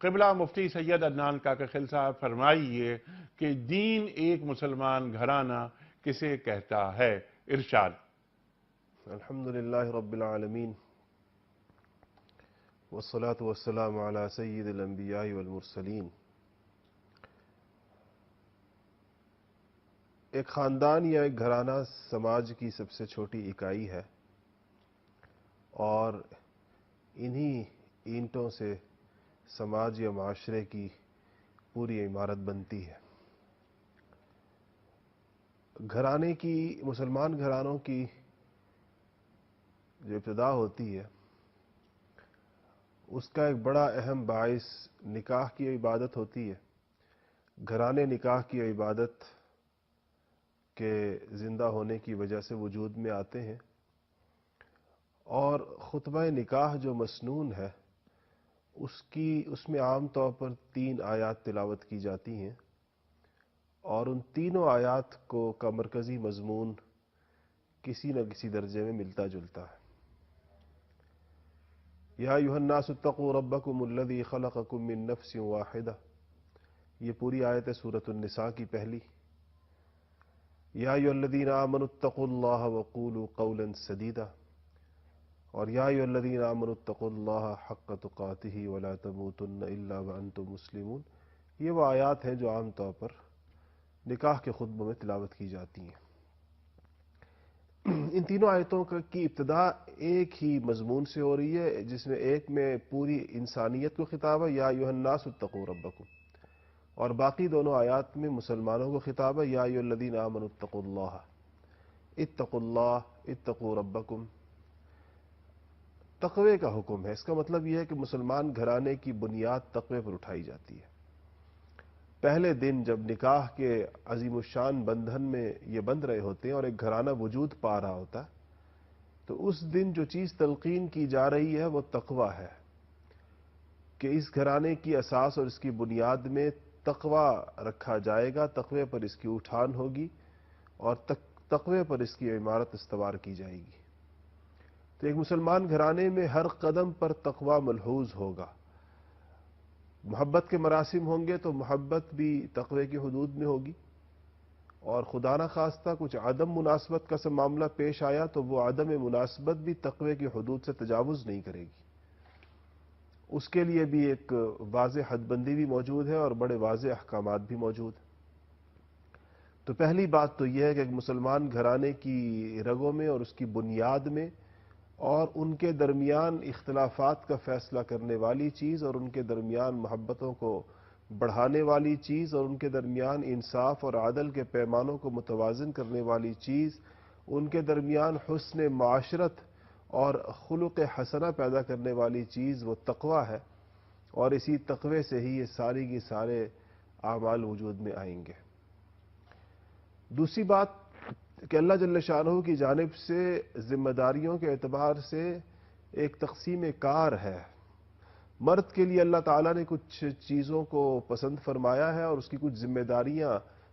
قبلہ مفتی سید عدنان کاکخیل صاحب فرمائیے کہ دین ایک مسلمان گھرانہ کسے کہتا ہے؟ ارشاد۔ الحمدللہ رب العالمین والصلاة والسلام علی سید الانبیاء والمرسلین۔ ایک خاندان یا ایک گھرانہ سماج کی سب سے چھوٹی اکائی ہے، اور انہی اینٹوں سے سماج یا معاشرے کی پوری عمارت بنتی ہے۔ گھرانے کی، مسلمان گھرانوں کی جو ابتدا ہوتی ہے، اس کا ایک بڑا اہم باعث نکاح کی عبادت ہوتی ہے۔ گھرانے نکاح کی عبادت کے زندہ ہونے کی وجہ سے وجود میں آتے ہیں، اور خطبہ نکاح جو مسنون ہے اس میں عام طور پر 3 آیات تلاوت کی جاتی ہیں، اور ان تینوں آیات کا مرکزی مضمون کسی نہ کسی درجے میں ملتا جلتا ہے۔ یا ایھا الناس اتقوا ربکم الذی خلقکم من نفس واحدہ، یہ پوری آیت ہے سورۃ النساء کی پہلی۔ یا ایھا الذین آمنوا اتقوا اللہ وقولوا قولا سدیدا، اور یا ایھا الذین آمنوا اتقوا اللہ حق تقاتہ ولا تموتن الا وانتم مسلمون۔ یہ وہ آیات ہیں جو عام طور پر نکاح کے خطبوں میں تلاوت کی جاتی ہیں۔ ان تینوں آیتوں کی ابتدا ایک ہی مضمون سے ہو رہی ہے، جس میں ایک میں پوری انسانیت کو خطاب ہے، یا ایھا الناس اتقوا ربکم، اور باقی دونوں آیات میں مسلمانوں کو خطاب ہے، یا ایھا الذین آمنوا اتقوا اللہ، اتقوا اللہ، اتقوا ربکم۔ تقوی کا حکم ہے۔ اس کا مطلب یہ ہے کہ مسلمان گھرانے کی بنیاد تقوی پر اٹھائی جاتی ہے۔ پہلے دن جب نکاح کے عظیم الشان بندھن میں یہ بندھ رہے ہوتے ہیں اور ایک گھرانہ وجود پا رہا ہوتا ہے، تو اس دن جو چیز تلقین کی جا رہی ہے وہ تقوی ہے، کہ اس گھرانے کی اساس اور اس کی بنیاد میں تقوی رکھا جائے گا، تقوی پر اس کی اٹھان ہوگی، اور تقوی پر اس کی عمارت استوار کی جائے گی۔ تو ایک مسلمان گھرانے میں ہر قدم پر تقوی ملحوظ ہوگا۔ محبت کے مراسم ہوں گے تو محبت بھی تقوی کی حدود میں ہوگی، اور خدا نہ خواستہ کچھ عدم مناسبت کا معاملہ پیش آیا تو وہ عدم مناسبت بھی تقوی کی حدود سے تجاوز نہیں کرے گی۔ اس کے لیے بھی ایک واضح حد بندی بھی موجود ہے اور بڑے واضح احکامات بھی موجود ہیں۔ تو پہلی بات تو یہ ہے کہ ایک مسلمان گھرانے کی رگوں میں اور اس کی بنیاد میں اور ان کے درمیان اختلافات کا فیصلہ کرنے والی چیز، اور ان کے درمیان محبتوں کو بڑھانے والی چیز، اور ان کے درمیان انصاف اور عدل کے پیمانوں کو متوازن کرنے والی چیز، ان کے درمیان حسن معاشرت اور خلق حسنہ پیدا کرنے والی چیز وہ تقوی ہے، اور اسی تقوی سے ہی یہ ساری کی سارے اعمال وجود میں آئیں گے۔ دوسری بات کہ اللہ جل شانہ کی جانب سے ذمہ داریوں کے اعتبار سے ایک تقسیم کار ہے۔ مرد کے لیے اللہ تعالیٰ نے کچھ چیزوں کو پسند فرمایا ہے اور اس کی کچھ ذمہ داریاں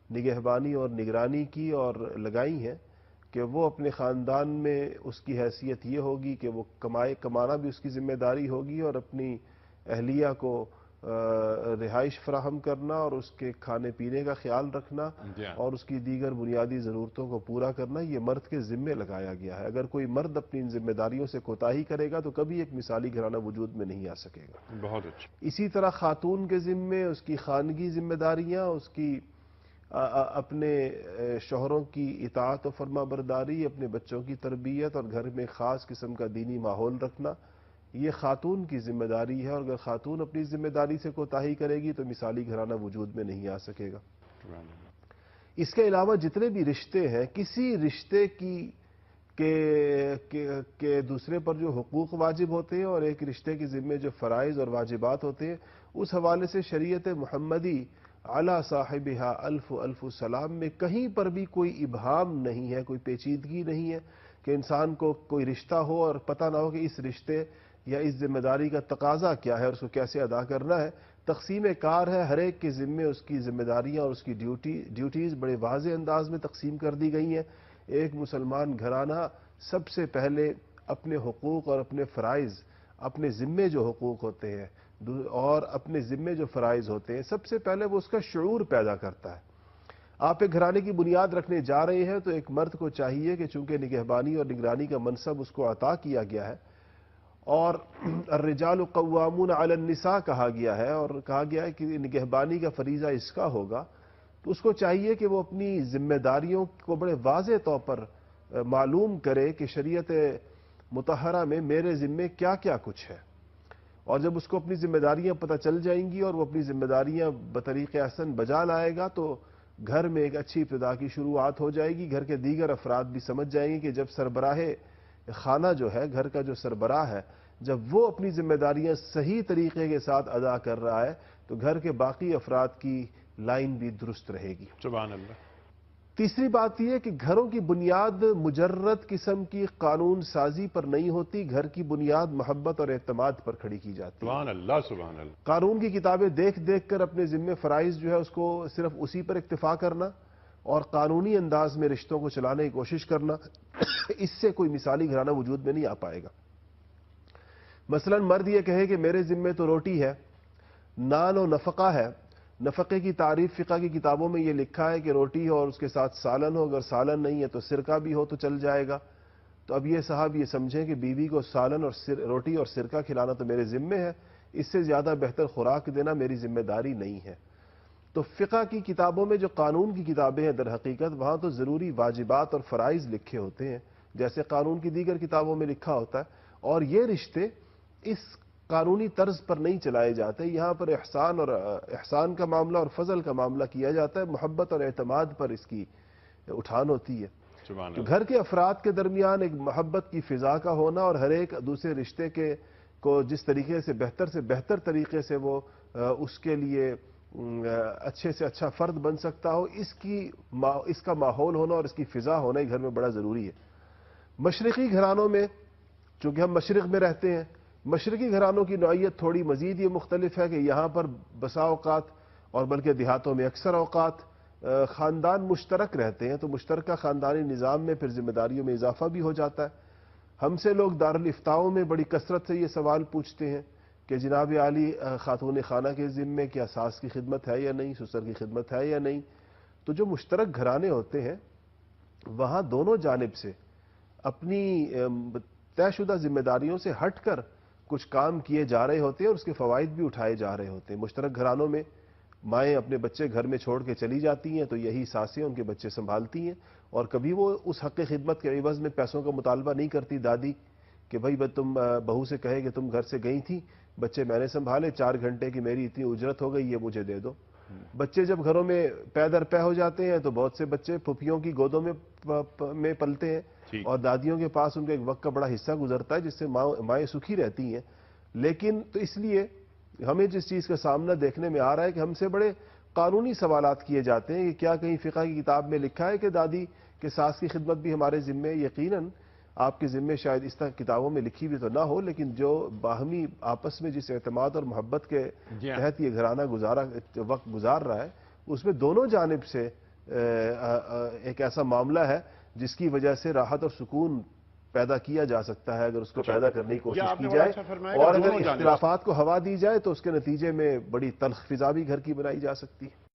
نگہبانی اور نگرانی کی اور لگائی ہیں، کہ وہ اپنے خاندان میں اس کی حیثیت یہ ہوگی کہ وہ کمانا بھی اس کی ذمہ داری ہوگی، اور اپنی اہلیہ کو رہائش فراہم کرنا اور اس کے کھانے پینے کا خیال رکھنا اور اس کی دیگر بنیادی ضرورتوں کو پورا کرنا، یہ مرد کے ذمے لگایا گیا ہے۔ اگر کوئی مرد اپنی ان ذمہ داریوں سے کوتاہی کرے گا تو کبھی ایک مثالی گھرانہ وجود میں نہیں آ سکے گا۔ بہت اچھا۔ اسی طرح خاتون کے ذمے اس کی خانگی ذمہ داریاں، اس کی اپنے شوہروں کی اطاعت و فرما برداری، اپنے بچوں کی تربیت اور گھر میں خاص قسم کا دینی ماحول رکھنا، یہ خاتون کی ذمہ داری ہے، اور اگر خاتون اپنی ذمہ داری سے کوتاہی کرے گی تو مثالی گھرانہ وجود میں نہیں آ سکے گا۔ اس کے علاوہ جتنے بھی رشتے ہیں، کسی رشتے کے دوسرے پر جو حقوق واجب ہوتے ہیں اور ایک رشتے کے ذمے جو فرائض اور واجبات ہوتے ہیں، اس حوالے سے شریعت محمدی علی صاحبہا الف الف سلام میں کہیں پر بھی کوئی ابہام نہیں ہے، کوئی پیچیدگی نہیں ہے کہ انسان کو کوئی رشتہ ہو اور پتہ نہ ہو کہ اس رشتے یا اس ذمہ داری کا تقاضا کیا ہے اور اس کو کیسے ادا کرنا ہے۔ تقسیم کار ہے، ہر ایک کے ذمے اس کی ذمہ داریاں اور اس کی ڈیوٹیز بڑے واضح انداز میں تقسیم کر دی گئی ہیں۔ ایک مسلمان گھرانہ سب سے پہلے اپنے حقوق اور اپنے فرائض، اپنے ذمے جو حقوق ہوتے ہیں اور اپنے ذمے جو فرائض ہوتے ہیں، سب سے پہلے وہ اس کا شعور پیدا کرتا ہے۔ آپ ایک گھرانے کی بنیاد رکھنے جا رہے ہیں تو ایک مرد کو چاہیے کہ چونکہ نگہبانی اور نگرانی کا منصب اس کو عطا کیا گیا ہے اور الرجال قوامون علی النساء کہا گیا ہے اور کہا گیا ہے کہ نگہبانی کا فریضہ اس کا ہوگا، تو اس کو چاہیے کہ وہ اپنی ذمہ داریوں کو بڑے واضح طور پر معلوم کرے کہ شریعت مطہرہ میں میرے ذمے کیا کیا کچھ ہے۔ اور جب اس کو اپنی ذمہ داریاں پتہ چل جائیں گی اور وہ اپنی ذمہ داریاں بطریق احسن بجا لائے گا تو گھر میں ایک اچھی ابتدا کی شروعات ہو جائے گی۔ گھر کے دیگر افراد بھی سمجھ جائیں گے کہ جب سربراہ خانہ جو ہے، گھر کا جو سربراہ ہے، جب وہ اپنی ذمہ داریاں صحیح طریقے کے ساتھ ادا کر رہا ہے تو گھر کے باقی افراد کی لائن بھی درست رہے گی۔ سبحان اللہ۔ تیسری بات یہ کہ گھروں کی بنیاد مجرد قسم کی قانون سازی پر نہیں ہوتی، گھر کی بنیاد محبت اور اعتماد پر کھڑی کی جاتی ہے۔ سبحان اللہ، سبحان اللہ۔ قانون کی کتابیں دیکھ دیکھ کر اپنے ذمے فرائض جو ہے اس کو صرف اسی پر اکتفا کرنا اور قانونی انداز میں رشتوں کو چلانے کی کوشش کرنا، اس سے کوئی مثالی گھرانہ وجود میں نہیں آ پائے گا۔ مثلا مرد یہ کہے کہ میرے ذمے تو روٹی ہے، نان و نفقہ ہے۔ نفقے کی تعریف فقہ کی کتابوں میں یہ لکھا ہے کہ روٹی ہو اور اس کے ساتھ سالن ہو، اگر سالن نہیں ہے تو سرکہ بھی ہو تو چل جائے گا۔ تو اب یہ صاحب یہ سمجھیں کہ بیوی کو سالن اور روٹی اور سرکہ کھلانا تو میرے ذمے ہے، اس سے زیادہ بہتر خوراک دینا میری ذمہ داری نہیں ہے۔ تو فقہ کی کتابوں میں جو قانون کی کتابیں ہیں در حقیقت وہاں تو ضروری واجبات اور فرائض لکھے ہوتے ہیں جیسے قانون کی دیگر کتابوں میں لکھا ہوتا ہے، اور یہ رشتے اس قانونی طرز پر نہیں چلائے جاتے۔ یہاں پر احسان کا معاملہ اور فضل کا معاملہ کیا جاتا ہے، محبت اور اعتماد پر اس کی اٹھان ہوتی ہے۔ سبحان تو اللہ۔ گھر کے افراد کے درمیان ایک محبت کی فضا کا ہونا اور ہر ایک دوسرے رشتے کو جس طریقے سے بہتر طریقے سے وہ اس کے لیے اچھے سے اچھا فرد بن سکتا ہو، اس کا ماحول ہونا اور اس کی فضا ہونا گھر میں بڑا ضروری ہے۔ مشرقی گھرانوں میں، چونکہ ہم مشرق میں رہتے ہیں، مشرقی گھرانوں کی نوعیت تھوڑی مزید یہ مختلف ہے کہ یہاں پر بسا اوقات اور بلکہ دیہاتوں میں اکثر اوقات خاندان مشترک رہتے ہیں، تو مشترکہ خاندانی نظام میں پھر ذمہ داریوں میں اضافہ بھی ہو جاتا ہے۔ ہم سے لوگ دارالافتاؤں میں بڑی کثرت سے یہ سوال پوچھتے ہیں کہ جناب عالی خاتون خانہ کے ذمے کیا ساس کی خدمت ہے یا نہیں، سسر کی خدمت ہے یا نہیں۔ تو جو مشترک گھرانے ہوتے ہیں وہاں دونوں جانب سے اپنی طے شدہ ذمہ داریوں سے ہٹ کر کچھ کام کیے جا رہے ہوتے ہیں اور اس کے فوائد بھی اٹھائے جا رہے ہوتے ہیں۔ مشترک گھرانوں میں مائیں اپنے بچے گھر میں چھوڑ کے چلی جاتی ہیں تو یہی ساسیں ان کے بچے سنبھالتی ہیں، اور کبھی وہ اس حق خدمت کے عوض میں پیسوں کا مطالبہ نہیں کرتی دادی کہ بھائی تم بہو سے کہے کہ تم گھر سے گئی تھی، بچے میں نے سنبھالے، 4 گھنٹے کی میری اتنی اجرت ہو گئی، یہ مجھے دے دو۔ بچے جب گھروں میں پے در پے ہو جاتے ہیں تو بہت سے بچے پھپھیوں کی گودوں میں پلتے ہیں اور دادیوں کے پاس ان کا ایک وقت کا بڑا حصہ گزرتا ہے جس سے مائیں سکھی رہتی ہیں۔ لیکن تو اس لیے ہمیں جس چیز کا سامنا دیکھنے میں آ رہا ہے کہ ہم سے بڑے قانونی سوالات کیے جاتے ہیں کہ کیا کہیں فقہ کی کتاب میں لکھا ہے کہ دادی کے ساس کی خدمت بھی ہمارے ذمے؟ یقیناً آپ کے ذمے شاید اس طرح کتابوں میں لکھی بھی تو نہ ہو، لیکن جو باہمی آپس میں جس اعتماد اور محبت کے تحت یہ گھرانہ وقت گزار رہا ہے اس میں دونوں جانب سے ایک ایسا معاملہ ہے جس کی وجہ سے راحت اور سکون پیدا کیا جا سکتا ہے اگر اس کو پیدا کرنے کی کوشش کی جائے، اور اگر اختلافات کو ہوا دی جائے تو اس کے نتیجے میں بڑی تلخ فضا بھی گھر کی بنائی جا سکتی ہے۔